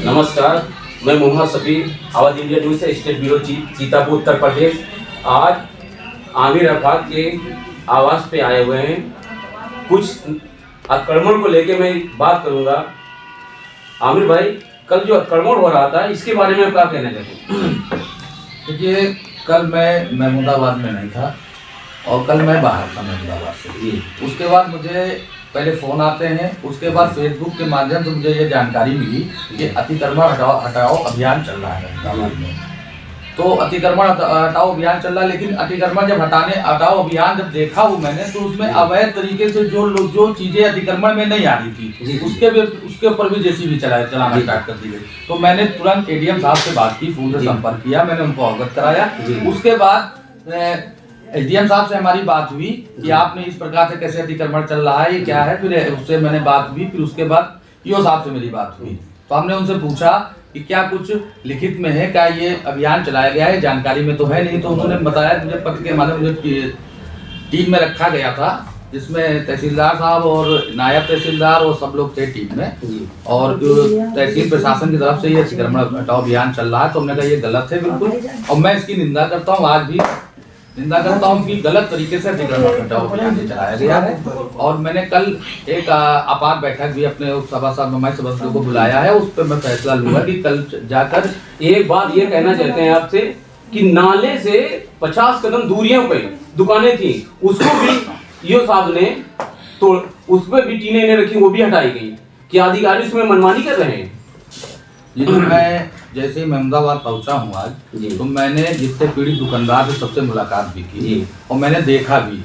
नमस्कार, मैं मोहम्मद शफी, आवाज इंडिया न्यूज से state bureau chief, Sitapur, Uttar Pradesh. आज आमिर अरफात के आवास पे आए हुए हैं। कुछ आक्रमण को लेके मैं बात करूंगा। आमिर भाई, कल जो आक्रमण हो रहा था, इसके बारे में आप क्या कहना चाहते हैं? देखिए, कल मैं महमूदाबाद में नहीं था और कल मैं बाहर था महमूदाबाद से। उसके बाद मुझे पहले फ़ोन आते हैं, उसके बाद फेसबुक के माध्यम से मुझे ये जानकारी मिली कि अतिक्रमण हटाओ अभियान चल रहा है महमूदाबाद में। तो अतिक्रमण हटाओ अभियान चल रहा है, लेकिन अतिक्रमण जब हटाओ अभियान जब देखा वो मैंने, तो उसमें अवैध तरीके से जो चीज़ें अतिक्रमण में नहीं आ रही थी उसके ऊपर भी जेसीबी चलाना स्टार्ट कर दी गई। तो मैंने तुरंत एडीएम साहब से बात की, फोन से संपर्क किया, मैंने उनको अवगत कराया। उसके बाद एसडीएम साहब से हमारी बात हुई कि आपने इस प्रकार से कैसे अतिक्रमण चल रहा है, ये क्या है। फिर उससे मैंने बात हुई, फिर उसके बाद ईओ साहब से मेरी बात हुई। तो हमने उनसे पूछा कि क्या कुछ लिखित में है, क्या ये अभियान चलाया गया है, जानकारी में तो है नहीं। तो उन्होंने बताया, मुझे पत्र के माध्यम मुझे टीम में रखा गया था, जिसमें तहसीलदार साहब और नायब तहसीलदार और सब लोग थे टीम में। और तहसील प्रशासन की तरफ से ये अतिक्रमण हटाओ अभियान चल रहा है। तो हमने कहा ये गलत है बिल्कुल, और मैं इसकी निंदा करता हूँ, आज भी निंदा करता हूँ कि गलत तरीके से अतिक्रमण हटाओ अभियान चलाया गया है। और मैंने कल एक आपात बैठक भी अपने सदस्यों को बुलाया है, उस पर मैं फैसला लूंगा कि कल जाकर। एक बात ये कहना चाहते हैं आपसे कि नाले से 50 कदम दूरियों पे दुकानें थी, उसको भी ईओ साहब ने तो उस पर भी टीने ने रखी, वो भी हटाई गई। क्या अधिकारी उसमें मनमानी कर रहे हैं? जी, तो मैं जैसे ही महमूदाबाद पहुंचा हूं आज, तो मैंने जिससे पीड़ित दुकानदार से सबसे मुलाकात भी की और मैंने देखा भी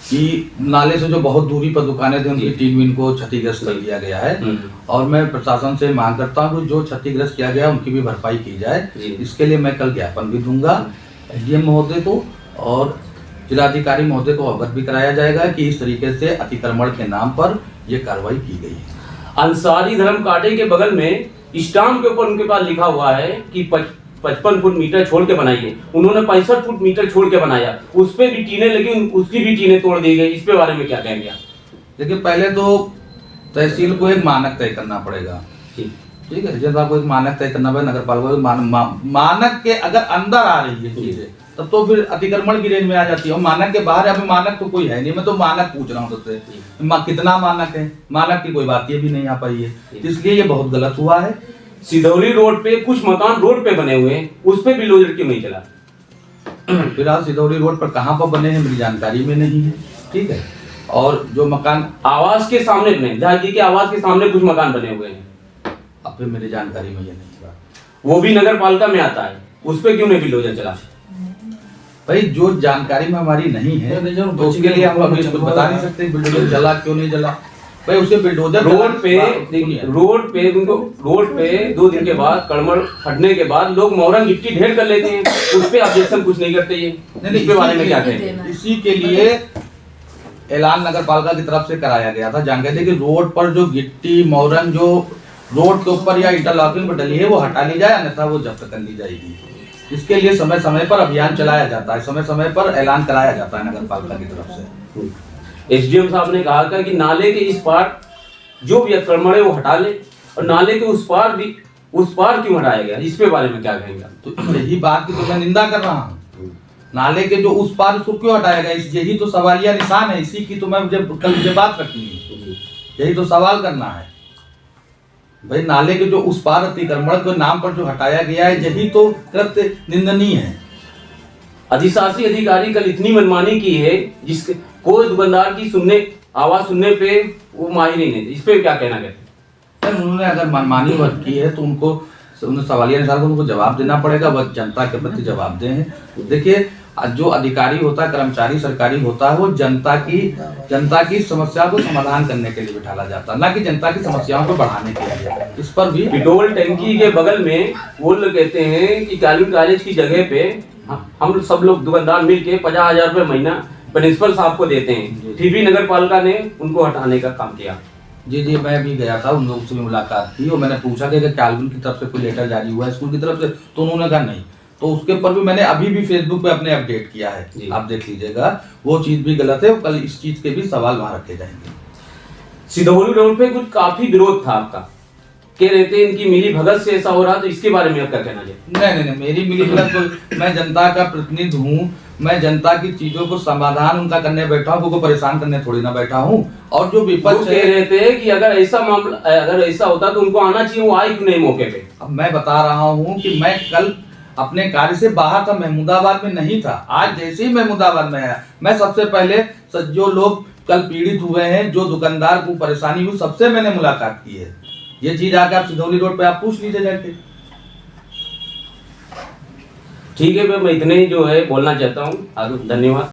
कि नाले से जो बहुत दूरी पर दुकानें थी उनकी टीम इनको क्षतिग्रस्त कर दिया गया है। और मैं प्रशासन से मांग करता हूं कि जो क्षतिग्रस्त किया गया उनकी भी भरपाई की जाए। इसके लिए मैं कल ज्ञापन भी दूंगा एसडीएम महोदय को, और जिलाधिकारी महोदय को अवगत भी कराया जाएगा कि इस तरीके से अतिक्रमण के नाम पर यह कार्रवाई की गई है। अंसारी धर्म कांटे के बगल में स्टाम्प के ऊपर उनके पास लिखा हुआ है कि 55 फुट मीटर छोड़ के बनाइए। उन्होंने 65 फुट मीटर छोड़ के बनाया, उस पे भी टीने लगी, उसकी भी टीने तोड़ दी गई। इस पे बारे में क्या कहेंगे? देखिए, पहले तो तहसील को एक मानक तय करना पड़ेगा। ठीक है, जैसे आपको एक मानक तय करना पड़ेगा, नगर पालिका मानक के अगर अंदर आ रही है चीजें, तब तो फिर अतिक्रमण की रेंज में आ जाती है। और मानक के बाहर अभी मानक तो कोई है नहीं। मैं तो मानक पूछ रहा हूँ सबसे, कितना मानक है? मानक की कोई बात ये भी नहीं आ पाई है, इसलिए ये बहुत गलत हुआ है। सिधौली रोड पे कुछ मकान रोड पे बने हुए हैं, उस पे भी लोडर क्यों नहीं चला? फिलहाल सिधौली रोड पर कहाँ पर बने हैं मेरी जानकारी में नहीं है। ठीक है, और जो मकान आवास के सामने बने, जहाँ जी के आवास के सामने कुछ मकान बने हुए हैं, अब फिर मेरी जानकारी में ये नहीं है। वो भी नगर पालिका में आता है, उस पे क्यों नहीं बिल्डोजर चला? भाई, जो जानकारी में हमारी नहीं है तो उसके लिए हम अभी कुछ बता नहीं सकते बिल्डोजर चला क्यों नहीं चला। भाई, उसके बिल्डोजर रोड पे 2 दिन के बाद कड़मड़ हटने के बाद लोग मोरंग गिट्टी ढेर कर लेते हैं, उस पे ऑब्जेक्शन कुछ नहीं करते। ये इस पे बारे में क्या कहें? इसी के लिए ऐलान नगर पालिका की तरफ से कराया गया था, जानकारी कि रोड पर जो गिट्टी मोरंग जो रोड के ऊपर या इंटरलॉकिंग पर डली है वो हटा ली जाए, अन्यथा वो जब्त कर ली जाएगी। इसके लिए समय समय पर अभियान चलाया जाता है, समय समय पर ऐलान कराया जाता है नगर पालिका की तरफ से। एसडीएम साहब ने कहा था कि नाले के इस पार जो भी अतिक्रमण है वो हटा ले, और नाले के उस पार क्यों हटाया गया? इस पे बारे में क्या कहेंगे? तो यही बात की तो मैं निंदा कर रहा हूँ। नाले के जो उस पार उसको क्यों हटाया गया, यही तो सवालिया निशान है। इसी की तो मैं मुझे बात रखनी है, यही तो सवाल करना है। भाई, नाले के जो उस पार अतिक्रमण के नाम पर जो हटाया गया है, यही तो कृत्य निंदनीय है। अधिशासी अधिकारी कल इतनी मनमानी की है जिसके कोई दुकानदार की आवाज सुनने पे वो माहिर ही नहीं थे। इस पे क्या कहना कहते हैं? उन्होंने अगर मनमानी वर्क की है तो उन्हें सवालिया निशान को उनको जवाब देना पड़ेगा, वह जनता के प्रति जवाबदेह हैं। देखिए, जो अधिकारी होता है, कर्मचारी सरकारी होता है, वो जनता की समस्या को समाधान करने के लिए बिठाला जाता है, ना कि जनता की समस्याओं को बढ़ाने के लिए। इस पर भी पेट्रोल टंकी के बगल में वो लोग कहते हैं कि कैलविन कॉलेज की जगह पे हम सब लोग दुकानदार मिलके 50,000 रुपए महीना प्रिंसिपल साहब को देते हैं, फिर भी नगर पालिका ने उनको हटाने का काम किया। जी, मैं भी गया था, उन लोगों से भी मुलाकात की और मैंने पूछा कि कैलविन की तरफ से कोई लेटर जारी हुआ है स्कूल की तरफ से, तो उन्होंने कहा नहीं। तो उसके ऊपर भी मैंने अभी भी फेसबुक पे अपने अपडेट किया है, आप देख लीजिएगा, वो चीज भी गलत है। कल इस चीज के भी सवाल वहां रखे जाएंगे। सिधौली रोड पे कुछ काफी विरोध था आपका, के रहते इनकी मिली भगत से ऐसा हो रहा, तो इसके बारे में आपका कहना चाहिए? नहीं, मेरी मिली भगत तो, मैं जनता का प्रतिनिधि हूँ, मैं जनता की चीजों को समाधान उनका करने बैठा हूँ, को परेशान करने थोड़ी ना बैठा हूँ। और जो वो विपक्ष कह रहे थे कि अगर ऐसा मामला, अगर ऐसा होता तो उनको आना चाहिए, वो आए क्यों नहीं मौके पे? अब मैं बता रहा हूँ कि मैं कल अपने कार्य से बाहर था, महमूदाबाद में नहीं था। आज जैसे ही महमूदाबाद में आया, मैं सबसे पहले जो लोग कल पीड़ित हुए हैं, जो दुकानदार को परेशानी हुई, सबसे मैंने मुलाकात की है। ये चीज आके आप सिधौली रोड पे आप पूछ लीजिए जाके। ठीक है, मैं इतने ही जो है बोलना चाहता हूँ। धन्यवाद।